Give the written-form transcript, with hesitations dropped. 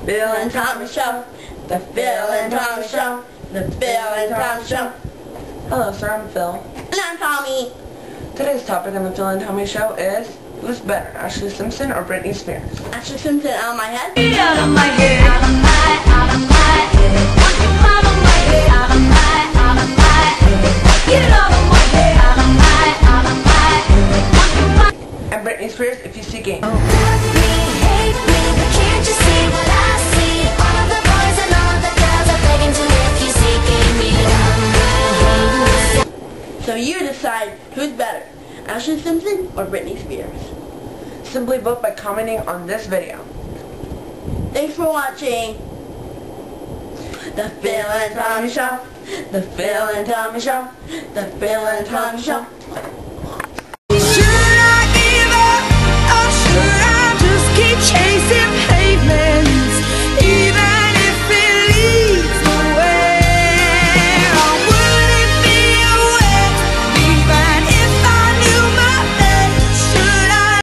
Phil and Tommy Show. The Phil and Tommy Show. The Phil and Tommy Show. Hello, sir. I'm Phil. And I'm Tommy. Today's topic on the Phil and Tommy Show is, who's better, Ashlee Simpson or Britney Spears? Ashlee Simpson out of my head. Out of my head. Out of my head. Out of my head. Out of my head. Out of my head. Get out of my head. Out of my head. Out of my head. And Britney Spears if you see game. Love me, hate me, but can't you see what I see? All of the boys and all of the girls are begging to live you seeking me. So you decide who's better, Ashlee Simpson or Britney Spears. Simply vote by commenting on this video. Thanks for watching. The Phil and Tommy Show. The Phil and Tommy Show. The Phil and Tommy Show.